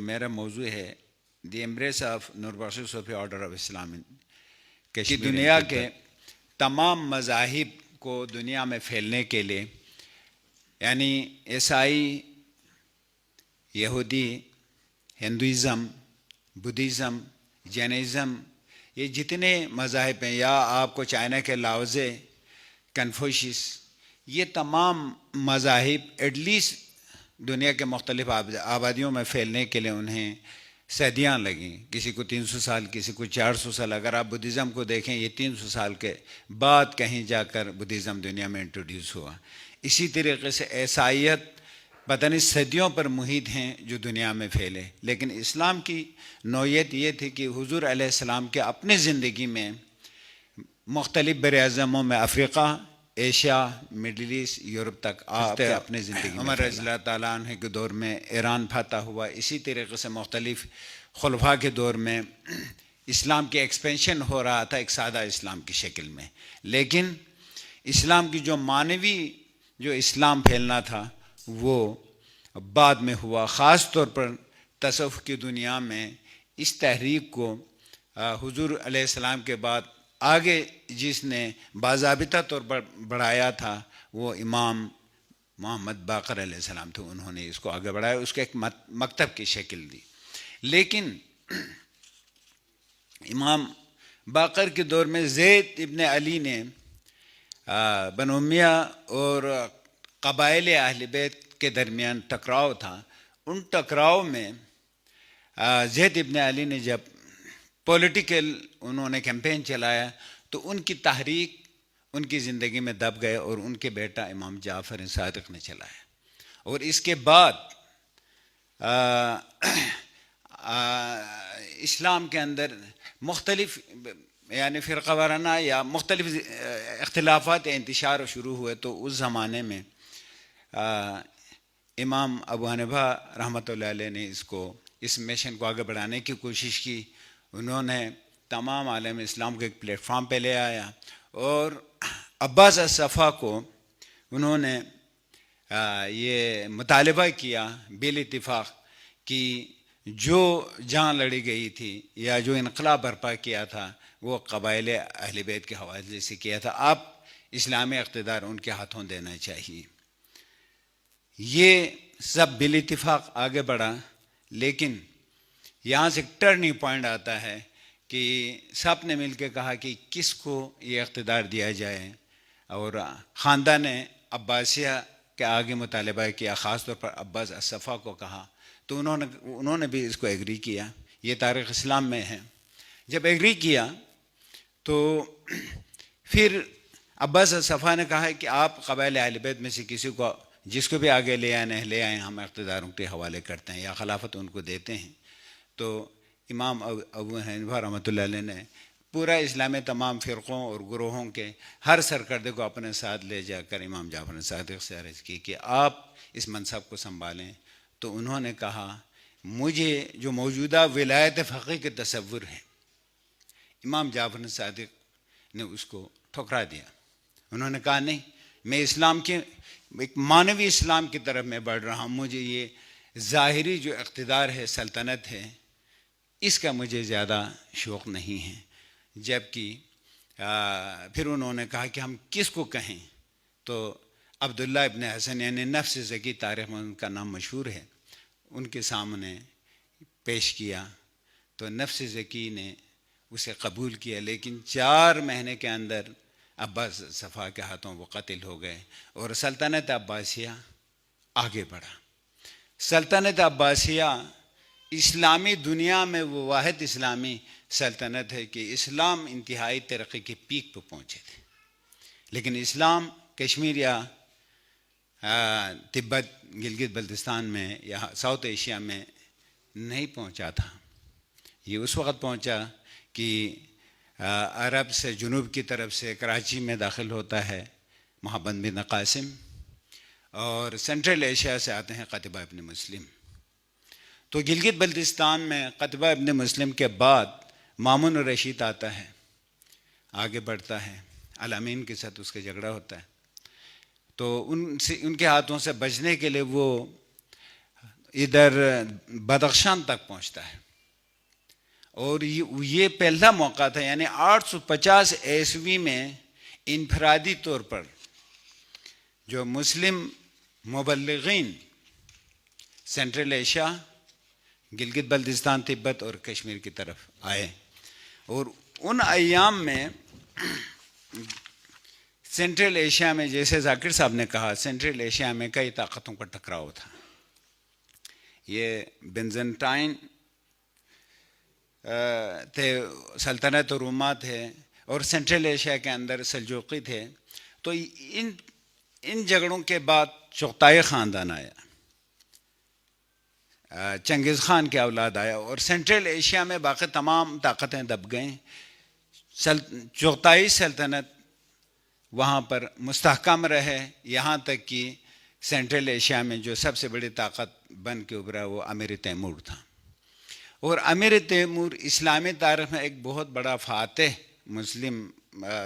میرا موضوع ہے the embrace of Noorbakhsh Sufi order of Islam کہ کشمیر دنیا کے تمام مذاہب کو دنیا میں پھیلنے کے لیے، یعنی عیسائی، یہودی، ہندوازم، بدھزم، جینزم، یہ جتنے مذاہب ہیں، یا آپ کو چائنا کے لاؤزے، کنفوشیس، یہ تمام مذاہب ایٹ لیسٹ دنیا کے مختلف آبادیوں میں پھیلنے کے لیے انہیں صدیاں لگیں، کسی کو 300 سال، کسی کو 400 سال. اگر آپ بدھزم کو دیکھیں، یہ 300 سال کے بعد کہیں جا کر بدھزم دنیا میں انٹروڈیوس ہوا. اسی طریقے سے عیسائیت پتہ نہیں صدیوں پر محیط ہیں جو دنیا میں پھیلے. لیکن اسلام کی نوعیت یہ تھی کہ حضور علیہ السلام کے اپنی زندگی میں مختلف بر اعظموں میں، افریقہ، ایشیا، مڈل ایسٹ، یورپ تک آپ کے اپنے زندگی میں. عمر رضی اللہ تعالیٰ عنہ کے دور میں ایران فتح ہوا. اسی طریقے سے مختلف خلفاء کے دور میں اسلام کی ایکسپینشن ہو رہا تھا ایک سادہ اسلام کی شکل میں. لیکن اسلام کی جو معنوی جو اسلام پھیلنا تھا وہ بعد میں ہوا. خاص طور پر تصوف کی دنیا میں اس تحریک کو حضور علیہ السلام کے بعد آگے جس نے باضابطہ طور پر بڑھایا تھا وہ امام محمد باقر علیہ السلام تھے. انہوں نے اس کو آگے بڑھایا، اس کو ایک مکتب کی شکل دی. لیکن امام باقر کے دور میں زید ابن علی نے بنو امیہ اور قبائل اہل بیت کے درمیان ٹکراؤ تھا. ان ٹکراؤ میں زید ابن علی نے جب پولیٹیکل انہوں نے کیمپین چلایا تو ان کی تحریک ان کی زندگی میں دب گئے اور ان کے بیٹا امام جعفر صادق نے چلایا. اور اس کے بعد اسلام کے اندر مختلف یعنی فرقہ وارانہ یا مختلف اختلافات انتشار شروع ہوئے. تو اس زمانے میں امام ابو حنیفہ رحمۃ اللہ علیہ نے اس مشن کو آگے بڑھانے کی کوشش کی. انہوں نے تمام عالم اسلام کو ایک پلیٹ فارم پہ لے آیا اور عباس الصفا کو انہوں نے یہ مطالبہ کیا بال اتفاق کہ جو جان لڑی گئی تھی یا جو انقلاب برپا کیا تھا وہ قبائل اہل بیت کے حوالے سے کیا تھا، آپ اسلامی اقتدار ان کے ہاتھوں دینا چاہیے. یہ سب بال اتفاق آگے بڑھا. لیکن یہاں سے ایک ٹرننگ پوائنٹ آتا ہے کہ سب نے مل کے کہا کہ کس کو یہ اقتدار دیا جائے، اور خاندان عباسیہ کے آگے مطالبہ کیا، خاص طور پر عباس الصفا کو کہا. تو انہوں نے بھی اس کو ایگری کیا. یہ تاریخ اسلام میں ہے. جب ایگری کیا تو پھر عباس الصفا نے کہا کہ آپ قبائل اہل بیت میں سے کسی کو، جس کو بھی آگے لے آئیں ہم اقتداروں کے حوالے کرتے ہیں یا خلافت ان کو دیتے ہیں. تو امام ابو حنیفہ رحمۃ اللہ علیہ نے پورا اسلامی تمام فرقوں اور گروہوں کے ہر سرکردے کو اپنے ساتھ لے جا کر امام جعفر صادق سے عرض کی کہ آپ اس منصب کو سنبھالیں. تو انہوں نے کہا مجھے جو موجودہ ولایت فقیہ کے تصور ہے، امام جعفر صادق نے اس کو ٹھکرا دیا. انہوں نے کہا نہیں، میں اسلام کے ایک معنوی اسلام کی طرف میں بڑھ رہا ہوں. مجھے یہ ظاہری جو اقتدار ہے، سلطنت ہے، اس کا مجھے زیادہ شوق نہیں ہے. جبکہ پھر انہوں نے کہا کہ ہم کس کو کہیں. تو عبداللہ ابن حسن یعنی نفس زکی، تاریخ میں ان کا نام مشہور ہے، ان کے سامنے پیش کیا. تو نفس زکی نے اسے قبول کیا. لیکن 4 مہینے کے اندر عباس صفا کے ہاتھوں وہ قتل ہو گئے اور سلطنت عباسیہ آگے بڑھا. سلطنت عباسیہ اسلامی دنیا میں وہ واحد اسلامی سلطنت ہے کہ اسلام انتہائی ترقی کی پیک پہ پہنچے تھے. لیکن اسلام کشمیر یا تبت، گلگت بلتستان میں یا ساؤتھ ایشیا میں نہیں پہنچا تھا. یہ اس وقت پہنچا کہ عرب سے جنوب کی طرف سے کراچی میں داخل ہوتا ہے محمد بن قاسم، اور سینٹرل ایشیا سے آتے ہیں قتیبہ ابن مسلم. تو گلگت بلتستان میں قتیبہ ابن مسلم کے بعد مامون الرشید آتا ہے، آگے بڑھتا ہے، علامین کے ساتھ اس کا جھگڑا ہوتا ہے. تو ان کے ہاتھوں سے بچنے کے لیے وہ ادھر بدخشان تک پہنچتا ہے، اور یہ پہلا موقع تھا، یعنی 850 میں انفرادی طور پر جو مسلم مبلغین سینٹرل ایشیا، گلگت بلتستان، تبت اور کشمیر کی طرف آئے، اور ان ایام میں سینٹرل ایشیا میں، جیسے ذاکر صاحب نے کہا، سینٹرل ایشیا میں کئی طاقتوں کا ٹکراؤ تھا۔ یہ بنزنٹائن تھے، سلطنت روما تھے، اور سینٹرل ایشیا کے اندر سلجوقی تھے۔ تو ان جھگڑوں کے بعد چغتائی خاندان آیا، چنگیز خان کے اولاد آیا، اور سینٹرل ایشیا میں باقی تمام طاقتیں دب گئیں۔ چغتائی سلطنت وہاں پر مستحکم رہے، یہاں تک کہ سینٹرل ایشیا میں جو سب سے بڑی طاقت بن کے ابھرا وہ امیر تیمور تھا، اور امیر تیمور اسلامی تاریخ میں ایک بہت بڑا فاتح مسلم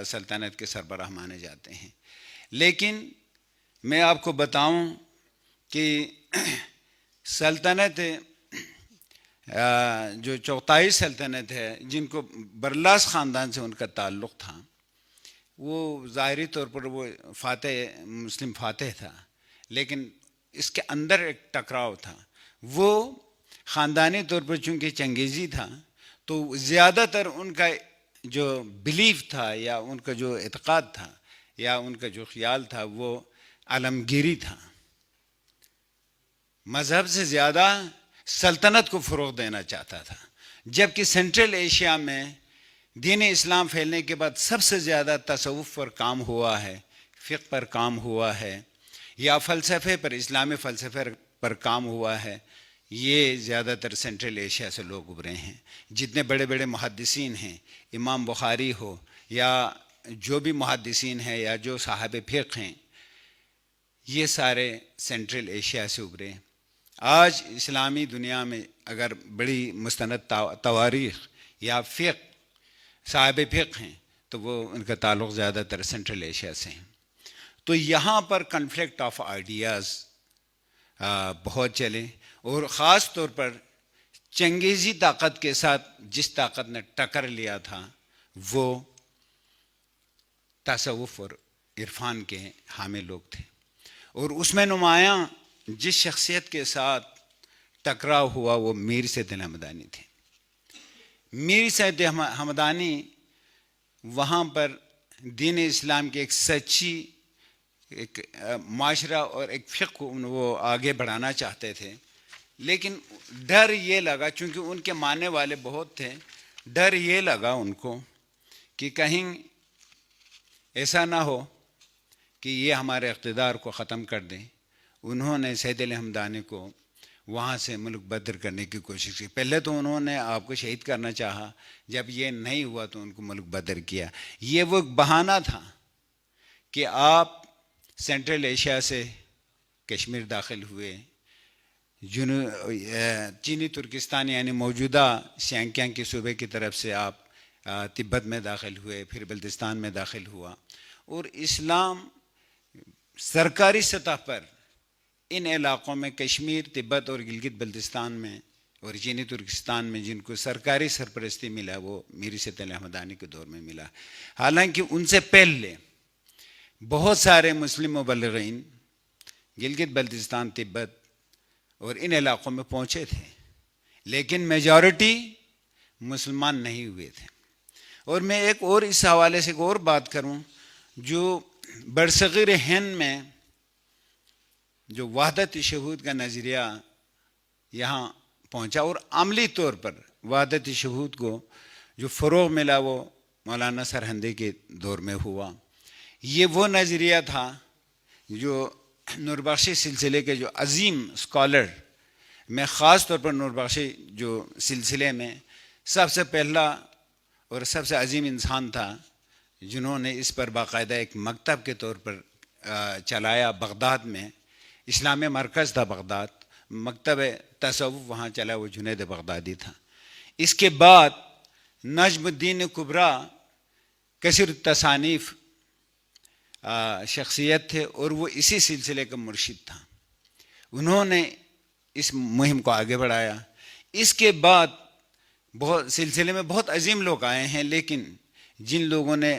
سلطنت کے سربراہ مانے جاتے ہیں۔ لیکن میں آپ کو بتاؤں کہ سلطنت جو چغتائی سلطنت ہے، جن کو برلاس خاندان سے ان کا تعلق تھا، وہ ظاہری طور پر وہ فاتح، مسلم فاتح تھا، لیکن اس کے اندر ایک ٹکراؤ تھا۔ وہ خاندانی طور پر چونکہ چنگیزی تھا، تو زیادہ تر ان کا جو بلیف تھا، یا ان کا جو اعتقاد تھا، یا ان کا جو خیال تھا، وہ عالمگیری تھا، مذہب سے زیادہ سلطنت کو فروغ دینا چاہتا تھا۔ جبکہ سینٹرل ایشیا میں دین اسلام پھیلنے کے بعد سب سے زیادہ تصوف پر کام ہوا ہے، فقہ پر کام ہوا ہے، یا فلسفے پر، اسلامی فلسفے پر کام ہوا ہے، یہ زیادہ تر سینٹرل ایشیا سے لوگ ابھرے ہیں۔ جتنے بڑے بڑے محدثین ہیں، امام بخاری ہو، یا جو بھی محدثین ہیں، یا جو صاحب فقہ ہیں، یہ سارے سینٹرل ایشیا سے ابھرے۔ آج اسلامی دنیا میں اگر بڑی مستند تواریخ یا فقہ، صاحب فقہ ہیں، تو وہ ان کا تعلق زیادہ تر سینٹرل ایشیا سے ہیں۔ تو یہاں پر کنفلکٹ آف آئیڈیاز بہت چلے، اور خاص طور پر چنگیزی طاقت کے ساتھ جس طاقت نے ٹکر لیا تھا، وہ تصوف اور عرفان کے حامی لوگ تھے، اور اس میں نمایاں جس شخصیت کے ساتھ ٹکراؤ ہوا وہ میر سید الحمدانی تھے۔ میر سید حمدانی وہاں پر دین اسلام کی ایک سچی ایک معاشرہ اور ایک فقہ کو وہ آگے بڑھانا چاہتے تھے، لیکن ڈر یہ لگا، چونکہ ان کے ماننے والے بہت تھے، ڈر یہ لگا ان کو کہ کہیں ایسا نہ ہو کہ یہ ہمارے اقتدار کو ختم کر دیں۔ انہوں نے سید الحمدانی کو وہاں سے ملک بدر کرنے کی کوشش کی۔ پہلے تو انہوں نے آپ کو شہید کرنا چاہا، جب یہ نہیں ہوا تو ان کو ملک بدر کیا۔ یہ وہ بہانہ تھا کہ آپ سینٹرل ایشیا سے کشمیر داخل ہوئے، چینی ترکستان یعنی موجودہ شینکیانگ کے صوبے کی طرف سے آپ تبت میں داخل ہوئے، پھر بلتستان میں داخل ہوا، اور اسلام سرکاری سطح پر ان علاقوں میں، کشمیر، تبت اور گلگت بلتستان میں اور چینی ترکستان میں جن کو سرکاری سرپرستی ملا، وہ میر سید الحمدانی کے دور میں ملا۔ حالانکہ ان سے پہلے بہت سارے مسلم مبلغین گلگت بلتستان، تبت اور ان علاقوں میں پہنچے تھے، لیکن میجورٹی مسلمان نہیں ہوئے تھے۔ اور میں ایک اور اس حوالے سے ایک اور بات کروں، جو برصغیر ہند میں جو وحدت شہود کا نظریہ یہاں پہنچا، اور عملی طور پر وحدت شہود کو جو فروغ ملا وہ مولانا سرہندی کے دور میں ہوا۔ یہ وہ نظریہ تھا جو نوربخشی سلسلے کے جو عظیم اسکالر، میں خاص طور پر نوربخشی جو سلسلے میں سب سے پہلا اور سب سے عظیم انسان تھا، جنہوں نے اس پر باقاعدہ ایک مکتب کے طور پر چلایا۔ بغداد میں اسلامی مرکز تھا، بغداد مکتب تصوف وہاں چلا، وہ جنید بغدادی تھا۔ اس کے بعد نجم الدین کبریٰ کثیر التصانیف شخصیت تھے، اور وہ اسی سلسلے کا مرشد تھا۔ انہوں نے اس مہم کو آگے بڑھایا. اس کے بعد بہت سلسلے میں بہت عظیم لوگ آئے ہیں، لیکن جن لوگوں نے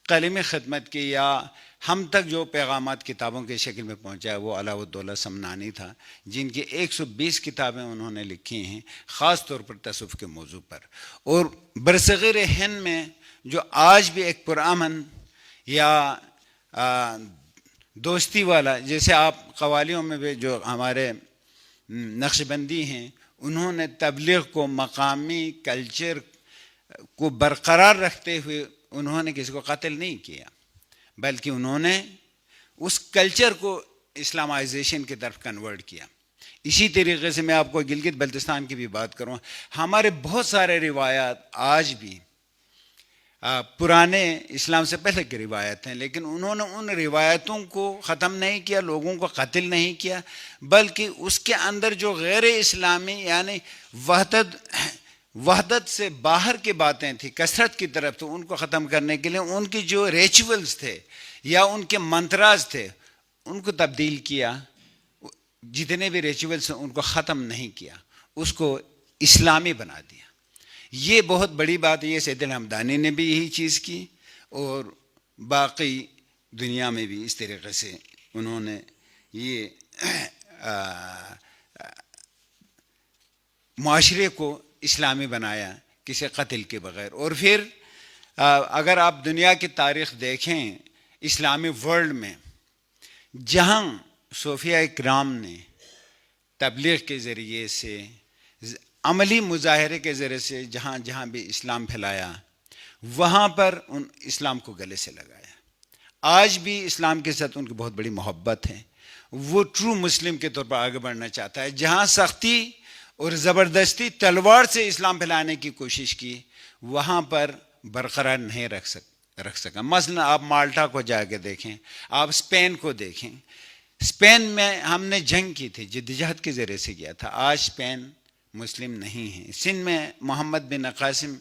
قلمی خدمت کی یا ہم تک جو پیغامات کتابوں کے شکل میں پہنچا ہے وہ علاء الدولہ سمنانی تھا، جن کی 120 کتابیں انہوں نے لکھی ہیں خاص طور پر تصوف کے موضوع پر. اور برصغیر ہند میں جو آج بھی ایک پرامن یا دوستی والا، جیسے آپ قوالیوں میں بھی جو ہمارے نقش بندی ہیں، انہوں نے تبلیغ کو مقامی کلچر کو برقرار رکھتے ہوئے انہوں نے کسی کو قتل نہیں کیا، بلکہ انہوں نے اس کلچر کو اسلامائزیشن کی طرف کنورٹ کیا. اسی طریقے سے میں آپ کو گلگت بلتستان کی بھی بات کروں، ہمارے بہت سارے روایات آج بھی پرانے اسلام سے پہلے کی روایت ہیں، لیکن انہوں نے ان روایتوں کو ختم نہیں کیا، لوگوں کو قتل نہیں کیا، بلکہ اس کے اندر جو غیر اسلامی یعنی وحدت سے باہر کی باتیں تھیں کثرت کی طرف، تو ان کو ختم کرنے کے لیے ان کی جو ریچولز تھے یا ان کے منتراز تھے ان کو تبدیل کیا. جتنے بھی ریچولز ہیں ان کو ختم نہیں کیا، اس کو اسلامی بنا دیا. یہ بہت بڑی بات ہے. یہ سید الحمدانی نے بھی یہی چیز کی، اور باقی دنیا میں بھی اس طریقے سے انہوں نے یہ معاشرے کو اسلامی بنایا کسی قتل کے بغیر. اور پھر اگر آپ دنیا کی تاریخ دیکھیں اسلامی ورلڈ میں، جہاں صوفیہ کرام نے تبلیغ کے ذریعے سے عملی مظاہرے کے ذریعے سے جہاں جہاں بھی اسلام پھیلایا، وہاں پر ان اسلام کو گلے سے لگایا. آج بھی اسلام کے ساتھ ان کی بہت بڑی محبت ہے. وہ ٹرو مسلم کے طور پر آگے بڑھنا چاہتا ہے. جہاں سختی اور زبردستی تلوار سے اسلام پھیلانے کی کوشش کی، وہاں پر برقرار نہیں رکھ سکا. مثلا آپ مالٹا کو جا کے دیکھیں، آپ اسپین کو دیکھیں. اسپین میں ہم نے جنگ کی تھی، جدوجہد کے ذریعے سے کیا تھا. آج اسپین مسلم نہیں ہے. سندھ میں محمد بن قاسم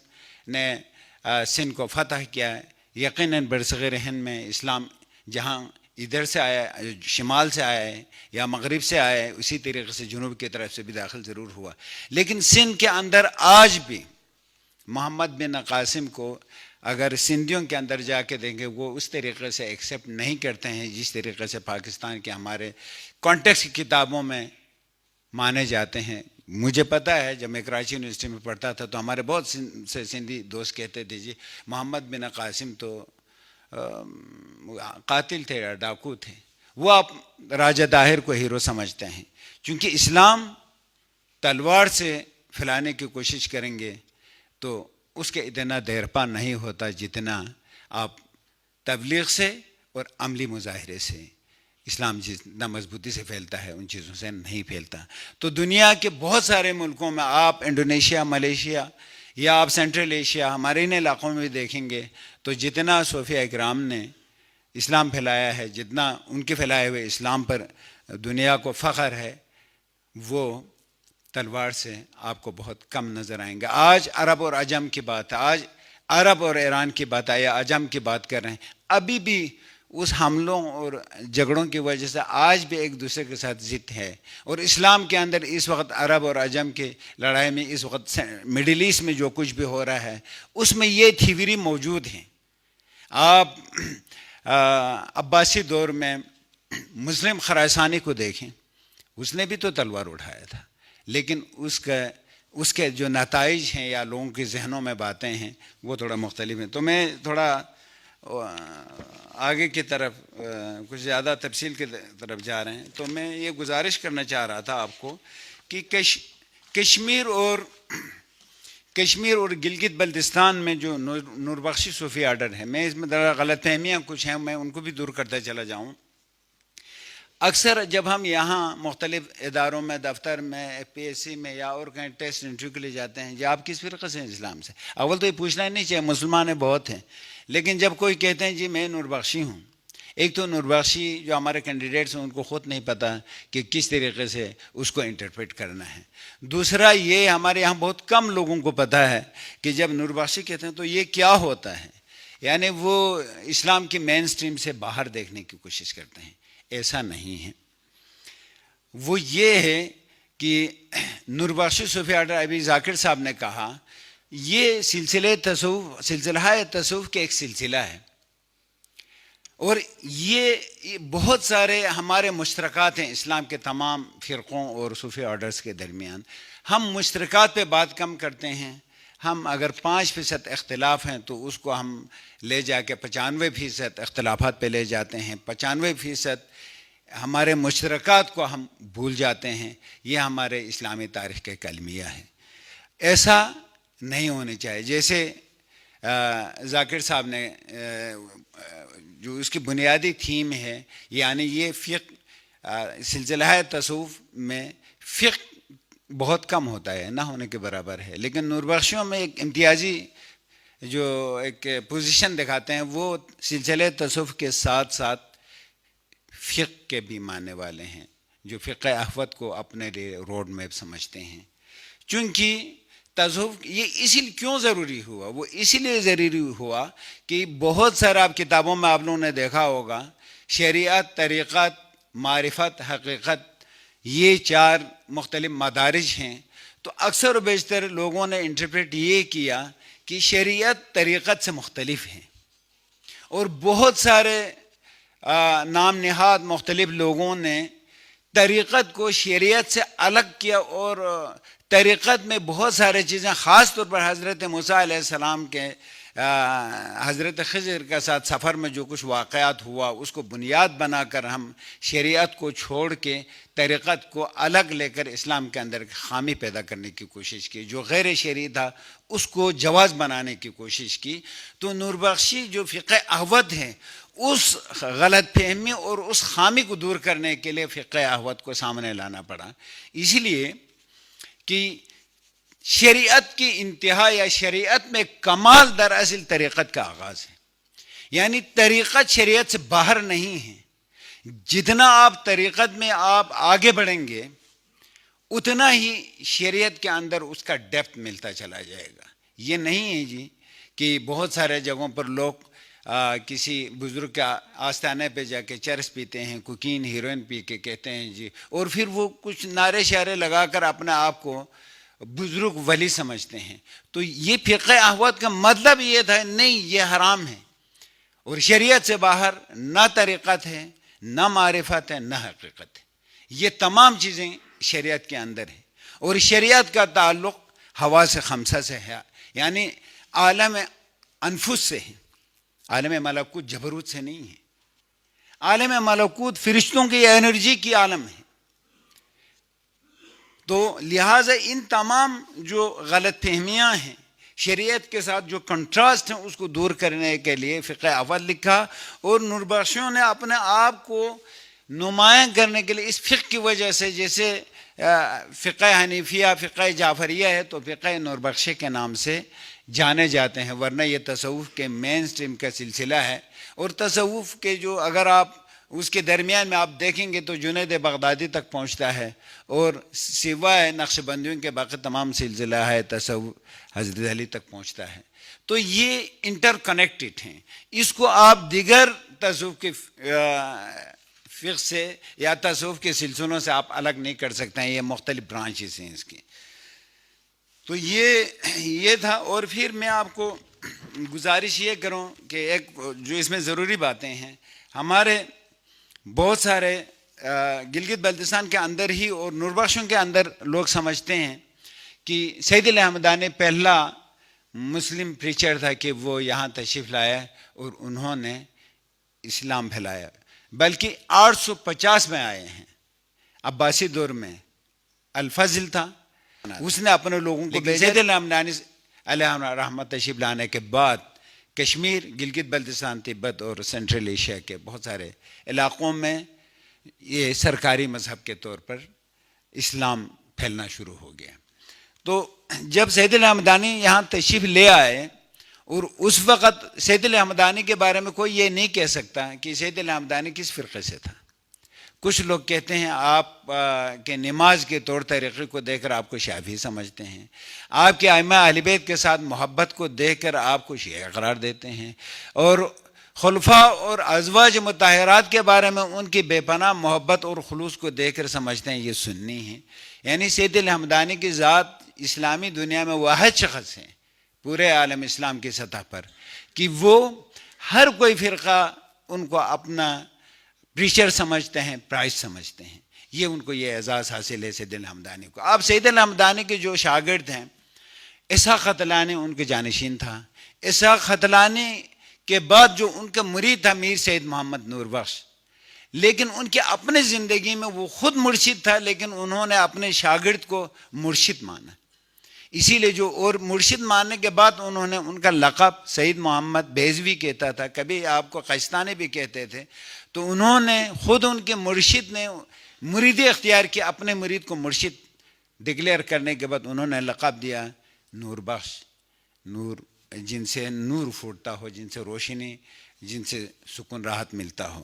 نے سندھ کو فتح کیا. یقیناً برصغیر ہند میں اسلام جہاں ادھر سے آیا، شمال سے آیا ہے یا مغرب سے آیا ہے، اسی طریقے سے جنوب کی طرف سے بھی داخل ضرور ہوا. لیکن سندھ کے اندر آج بھی محمد بن قاسم کو اگر سندھیوں کے اندر جا کے دیں گے، وہ اس طریقے سے ایکسیپٹ نہیں کرتے ہیں جس طریقے سے پاکستان کے ہمارے کانٹیکسٹ کی کتابوں میں مانے جاتے ہیں. مجھے پتہ ہے جب میں کراچی یونیورسٹی میں پڑھتا تھا تو ہمارے بہت سے سندھی دوست کہتے تھے جی محمد بن قاسم تو قاتل تھے یا ڈاکو تھے. وہ آپ راجہ طاہر کو ہیرو سمجھتے ہیں. چونکہ اسلام تلوار سے پھیلانے کی کوشش کریں گے تو اس کے اتنا دیرپا نہیں ہوتا جتنا آپ تبلیغ سے اور عملی مظاہرے سے. اسلام جتنا مضبوطی سے پھیلتا ہے ان چیزوں سے نہیں پھیلتا. تو دنیا کے بہت سارے ملکوں میں آپ انڈونیشیا، ملیشیا یا آپ سینٹرل ایشیا ہمارے ان علاقوں میں بھی دیکھیں گے تو جتنا صوفیہ اکرام نے اسلام پھیلایا ہے، جتنا ان کے پھیلائے ہوئے اسلام پر دنیا کو فخر ہے، وہ تلوار سے آپ کو بہت کم نظر آئیں گے. آج عرب اور عجم کی بات ہے، آج عرب اور ایران کی بات ہے یا عجم کی بات کر رہے ہیں. ابھی بھی اس حملوں اور جھگڑوں کی وجہ سے آج بھی ایک دوسرے کے ساتھ ضد ہے. اور اسلام کے اندر اس وقت عرب اور عجم کی لڑائی میں، اس وقت مڈل ایسٹ میں جو کچھ بھی ہو رہا ہے، اس میں یہ تھیوری موجود ہیں. آپ عباسی دور میں مسلم خراسانی کو دیکھیں، اس نے بھی تو تلوار اٹھایا تھا، لیکن اس کے جو نتائج ہیں یا لوگوں کے ذہنوں میں باتیں ہیں وہ تھوڑا مختلف ہیں. تو میں تھوڑا آگے کی طرف کچھ زیادہ تفصیل کی طرف جا رہے ہیں. تو میں یہ گزارش کرنا چاہ رہا تھا آپ کو کہ کشمیر اور گلگت بلتستان میں جو نور بخشی صوفی آرڈر ہے، میں اس میں غلط فہمیاں کچھ ہیں، میں ان کو بھی دور کرتا چلا جاؤں. اکثر جب ہم یہاں مختلف اداروں میں، دفتر میں، FPSC میں یا اور کہیں ٹیسٹ انٹرویو کے لیے جاتے ہیں، جی آپ کس فرقے سے ہیں اسلام سے؟ اول تو یہ پوچھنا ہی نہیں چاہیے، مسلمان بہت ہیں. لیکن جب کوئی کہتے ہیں جی میں نور بخشی ہوں، ایک تو نور بخشی جو ہمارے کینڈیڈیٹس ہیں ان کو خود نہیں پتہ کہ کس طریقے سے اس کو انٹرپریٹ کرنا ہے. دوسرا یہ ہمارے یہاں بہت کم لوگوں کو پتہ ہے کہ جب نور بخشی کہتے ہیں تو یہ کیا ہوتا ہے. یعنی وہ اسلام کی مین سٹریم سے باہر دیکھنے کی کوشش کرتے ہیں. ایسا نہیں ہے. وہ یہ ہے کہ نور بخش صوفی آرڈر ابھی ذاکر صاحب نے کہا یہ سلسلہ تصوف کے ایک سلسلہ ہے، اور یہ بہت سارے ہمارے مشترکات ہیں اسلام کے تمام فرقوں اور صوفی آرڈرز کے درمیان. ہم مشترکات پہ بات کم کرتے ہیں. ہم اگر 5% اختلاف ہیں تو اس کو ہم لے جا کے 95% اختلافات پہ لے جاتے ہیں. 95% ہمارے مشترکات کو ہم بھول جاتے ہیں. یہ ہمارے اسلامی تاریخ کے کلمیہ ہے. ایسا نہیں ہونے چاہیے. جیسے ذاکر صاحب نے جو اس کی بنیادی تھیم ہے، یعنی یہ سلسلہ تصوف میں فقہ بہت کم ہوتا ہے، نہ ہونے کے برابر ہے، لیکن نور بخشیوں میں ایک امتیازی جو ایک پوزیشن دکھاتے ہیں، وہ سلسلہ تصوف کے ساتھ ساتھ فقہ کے بھی ماننے والے ہیں، جو فقہ احوت کو اپنے لیے روڈ میپ سمجھتے ہیں. چونکہ تصوف یہ اسی لیے کیوں ضروری ہوا؟ وہ اسی لیے ضروری ہوا کہ بہت سارا آپ کتابوں میں آپ لوگوں نے دیکھا ہوگا، شریعت، طریقت، معرفت، حقیقت، یہ 4 مختلف مدارج ہیں. تو اکثر و بیشتر لوگوں نے انٹرپریٹ یہ کیا کہ شریعت طریقت سے مختلف ہے، اور بہت سارے نام نہاد مختلف لوگوں نے طریقت کو شریعت سے الگ کیا، اور طریقت میں بہت سارے چیزیں، خاص طور پر حضرت موسیٰ علیہ السلام کے حضرت خضر کے ساتھ سفر میں جو کچھ واقعات ہوا، اس کو بنیاد بنا کر ہم شریعت کو چھوڑ کے طریقت کو الگ لے کر اسلام کے اندر خامی پیدا کرنے کی کوشش کی. جو غیر شرعی تھا اس کو جواز بنانے کی کوشش کی. تو نور بخشی جو فقہ احوت ہے، اس غلط فہمی اور اس خامی کو دور کرنے کے لیے فقہ احوت کو سامنے لانا پڑا. اسی لیے کہ شریعت کی انتہا یا شریعت میں کمال دراصل طریقت کا آغاز ہے. یعنی طریقت شریعت سے باہر نہیں ہے. جتنا آپ طریقت میں آپ آگے بڑھیں گے اتنا ہی شریعت کے اندر اس کا ڈیپتھ ملتا چلا جائے گا. یہ نہیں ہے جی کہ بہت سارے جگہوں پر لوگ کسی بزرگ کے آستانے پہ جا کے چرس پیتے ہیں، کوکین، ہیروئن پی کے کہتے ہیں جی، اور پھر وہ کچھ نعرے شعرے لگا کر اپنے آپ کو بزرگ ولی سمجھتے ہیں. تو یہ فقہ احوت کا مطلب یہ تھا نہیں، یہ حرام ہے، اور شریعت سے باہر نہ طریقت ہے، نہ معرفت ہے، نہ حقیقت ہے. یہ تمام چیزیں شریعت کے اندر ہیں، اور شریعت کا تعلق حواس خمسہ سے ہے، یعنی عالم انفس سے ہے. عالم ملکوت جبروت سے نہیں ہے. عالم ملکوت فرشتوں کی انرجی کی عالم ہے. تو لہٰذا ان تمام جو غلط فہمیاں ہیں شریعت کے ساتھ جو کنٹراسٹ ہیں اس کو دور کرنے کے لیے فقہ اول لکھا، اور نور بخشیوں نے اپنے آپ کو نمایاں کرنے کے لیے اس فقہ کی وجہ سے، جیسے فقہ حنیفیہ، فقہ جعفریہ ہے تو فقہ نور بخشی کے نام سے جانے جاتے ہیں، ورنہ یہ تصوف کے مین سٹریم کا سلسلہ ہے. اور تصوف کے جو اگر آپ اس کے درمیان میں آپ دیکھیں گے تو جنید بغدادی تک پہنچتا ہے، اور سوائے نقش بندیوں کے باقی تمام سلسلہ ہے تصوف حضرت علی تک پہنچتا ہے. تو یہ انٹر کنیکٹڈ ہیں. اس کو آپ دیگر تصوف کے فقہ سے یا تصوف کے سلسلوں سے آپ الگ نہیں کر سکتے ہیں. یہ مختلف برانچز ہیں اس کی. تو یہ تھا. اور پھر میں آپ کو گزارش یہ کروں کہ ایک جو اس میں ضروری باتیں ہیں، ہمارے بہت سارے گلگت بلتستان کے اندر ہی اور نور بخشوں کے اندر لوگ سمجھتے ہیں کہ سید علی احمدانی پہلا مسلم پریچر تھا کہ وہ یہاں تشریف لایا اور انہوں نے اسلام پھیلایا، بلکہ 850 میں آئے ہیں. عباسی دور میں الفضل تھا، اس نے اپنے لوگوں کو بھیجا. سید علی احمدانی علیہ رحمت تشریف لانے کے بعد کشمیر، گلگت بلتستان، تبت اور سینٹرل ایشیا کے بہت سارے علاقوں میں یہ سرکاری مذہب کے طور پر اسلام پھیلنا شروع ہو گیا. تو جب سید علی احمدانی یہاں تشریف لے آئے، اور اس وقت سید علی احمدانی کے بارے میں کوئی یہ نہیں کہہ سکتا کہ سید علی احمدانی کس فرقے سے تھا. کچھ لوگ کہتے ہیں آپ کے نماز کے طور طریقے کو دیکھ کر آپ کو شافعی سمجھتے ہیں، آپ کے ائمہ اہل بیت کے ساتھ محبت کو دیکھ کر آپ کو شیعہ قرار دیتے ہیں، اور خلفاء اور ازواج مطہرات کے بارے میں ان کی بے پناہ محبت اور خلوص کو دیکھ کر سمجھتے ہیں یہ سنی ہیں. یعنی سید الحمدانی کی ذات اسلامی دنیا میں واحد شخص ہیں پورے عالم اسلام کی سطح پر کہ وہ ہر کوئی فرقہ ان کو اپنا پریچر سمجھتے ہیں، پرائز سمجھتے ہیں. یہ ان کو یہ اعزاز حاصل ہے سید الحمدانی کو. اب سید الحمدانی کے جو شاگرد ہیں، اسحاق ختلانی ان کے جانشین تھا. اسحاق ختلانی کے بعد جو ان کا مرید تھا میر سید محمد نور بخش، لیکن ان کی اپنی زندگی میں وہ خود مرشد تھا، لیکن انہوں نے اپنے شاگرد کو مرشد مانا. اسی لیے جو اور مرشد ماننے کے بعد انہوں نے ان کا لقب سید محمد بیزوی کہتا تھا، کبھی آپ کو قشتانی بھی کہتے تھے. تو انہوں نے خود ان کے مرشد نے مرید اختیار کیا، اپنے مرید کو مرشد ڈکلیئر کرنے کے بعد انہوں نے لقب دیا نور بخش. نور جن سے نور پھوٹتا ہو، جن سے روشنی، جن سے سکون راحت ملتا ہو.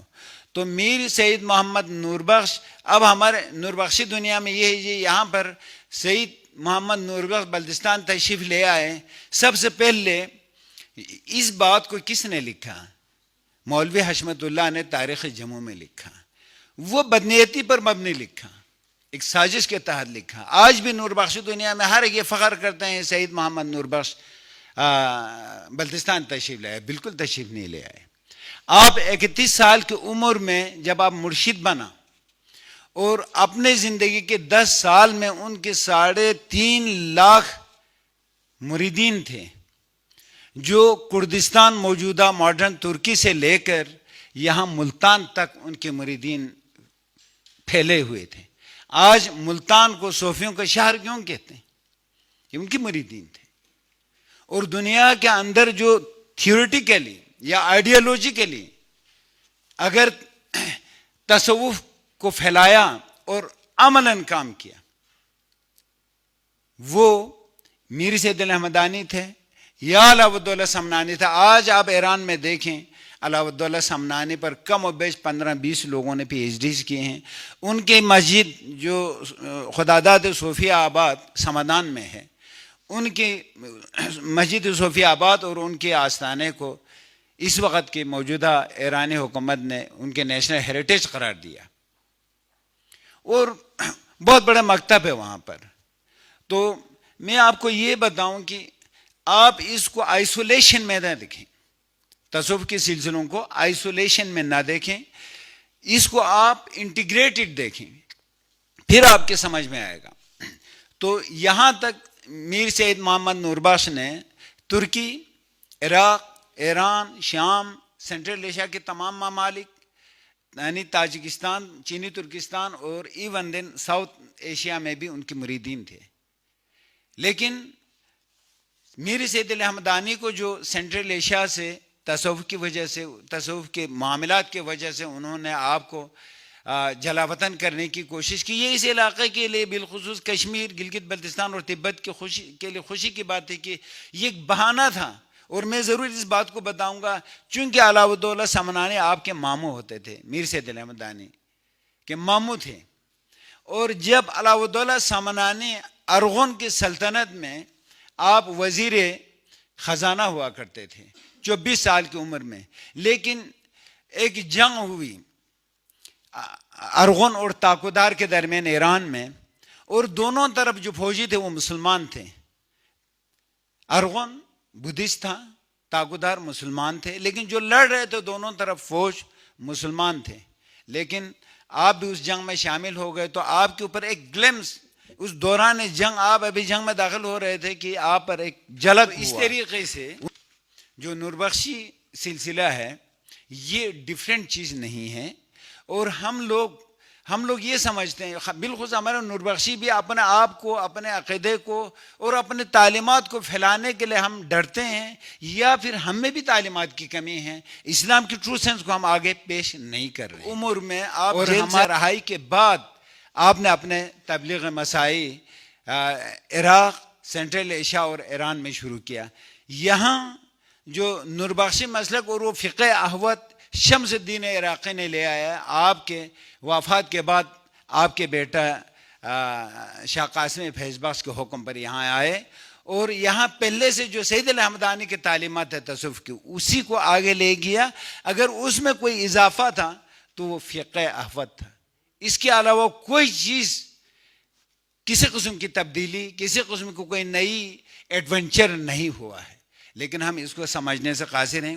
تو میر سید محمد نور بخش، اب ہمارے نور بخشی دنیا میں یہ ہے، یہاں پر سید محمد نور بخش بلتستان تشریف لے آئے. سب سے پہلے اس بات کو کس نے لکھا؟ مولوی حشمت اللہ نے تاریخ جموں میں لکھا. وہ بدنیتی پر مبنی لکھا، ایک سازش کے تحت لکھا. آج بھی نور بخشی دنیا میں ہر ایک یہ فخر کرتے ہیں سید محمد نور بخش بلتستان تشریف لے آئے. بالکل تشریف نہیں لے آئے. آپ 31 سال کی عمر میں جب آپ مرشد بنا اور اپنے زندگی کے 10 سال میں ان کے 3.5 لاکھ مریدین تھے، جو کردستان موجودہ ماڈرن ترکی سے لے کر یہاں ملتان تک ان کے مریدین پھیلے ہوئے تھے. آج ملتان کو صوفیوں کا شہر کیوں کہتے ہیں؟ یہ ان کی مریدین تھے. اور دنیا کے اندر جو تھیوریٹیکلی یا آئیڈیالوجیکلی اگر تصوف کو پھیلایا اور عملاً کام کیا، وہ میر سید الحمدانی تھے یا علاؤ الدولہ سمنانی تھا. آج آپ ایران میں دیکھیں، علاؤ الدولہ سمنانی پر کم و بیش 15-20 لوگوں نے PhDs کیے ہیں. ان کے مسجد جو خداداد صوفیہ آباد سمدان میں ہے، ان کی مسجد صوفیہ آباد اور ان کے آستانے کو اس وقت کی موجودہ ایرانی حکومت نے ان کے نیشنل ہیریٹیج قرار دیا، اور بہت بڑا مکتب ہے وہاں پر. تو میں آپ کو یہ بتاؤں کہ آپ اس کو آئسولیشن میں نہ دیکھیں، تصوف کے سلسلوں کو آئسولیشن میں نہ دیکھیں، اس کو آپ انٹیگریٹڈ دیکھیں، پھر آپ کے سمجھ میں آئے گا. تو یہاں تک میر سید محمد نور بخش نے ترکی، عراق، ایران، شام، سینٹرل ایشیا کے تمام ممالک، یعنی تاجکستان، چینی ترکستان اور ایون دین ساؤتھ ایشیا میں بھی ان کے مریدین تھے. لیکن میر سید الحمدانی کو جو سینٹرل ایشیا سے تصوف کی وجہ سے، تصوف کے معاملات کی وجہ سے انہوں نے آپ کو جلا وطن کرنے کی کوشش کی، یہ اس علاقے کے لیے بالخصوص کشمیر، گلگت بلتستان اور تبت کے لیے خوشی کی بات ہے کہ یہ ایک بہانہ تھا. اور میں ضرور اس بات کو بتاؤں گا، چونکہ علاؤ الدولہ سمنانی آپ کے ماموں ہوتے تھے، میر سید الحمدانی کے ماموں تھے. اور جب علاؤ الدولہ سمنانی ارغن کی سلطنت میں آپ وزیر خزانہ ہوا کرتے تھے 24 سال کی عمر میں، لیکن ایک جنگ ہوئی ارغن اور تاکودار کے درمیان ایران میں، اور دونوں طرف جو فوجی تھے وہ مسلمان تھے. ارغن بدھسٹ تھا، تاکودار مسلمان تھے، لیکن جو لڑ رہے تھے دونوں طرف فوج مسلمان تھے. لیکن آپ بھی اس جنگ میں شامل ہو گئے، تو آپ کے اوپر ایک گلمس، اس دوران جنگ آپ ابھی جنگ میں داخل ہو رہے تھے کہ آپ پر ایک جھلک ہوا. اس طریقے سے جو نور بخشی سلسلہ ہے یہ ڈیفرنٹ چیز نہیں ہے. اور ہم لوگ یہ سمجھتے ہیں، بالخصوص ہمارے نور بخشی بھی اپنے آپ کو، اپنے عقیدے کو اور اپنے تعلیمات کو پھیلانے کے لیے ہم ڈرتے ہیں، یا پھر ہم میں بھی تعلیمات کی کمی ہے، اسلام کی ٹرو سینس کو ہم آگے پیش نہیں کر رہے. عمر میں آپ اور ہماری رہائی کے بعد آپ نے اپنے تبلیغ مسائی عراق، سینٹرل ایشیا اور ایران میں شروع کیا. یہاں جو نور بخشی مسلک اور وہ فقہ احوت شمس الدین عراقی نے لے آیا، آپ کے وفات کے بعد آپ کے بیٹا شاہ قاسم فیض بخش کے حکم پر یہاں آئے، اور یہاں پہلے سے جو سید الحمدانی کی تعلیمات ہے تصوف کی اسی کو آگے لے گیا. اگر اس میں کوئی اضافہ تھا تو وہ فقہ احوت تھا، اس کے علاوہ کوئی چیز کسی قسم کی تبدیلی، کسی قسم کو کوئی نئی ایڈونچر نہیں ہوا ہے، لیکن ہم اس کو سمجھنے سے قاصر ہیں.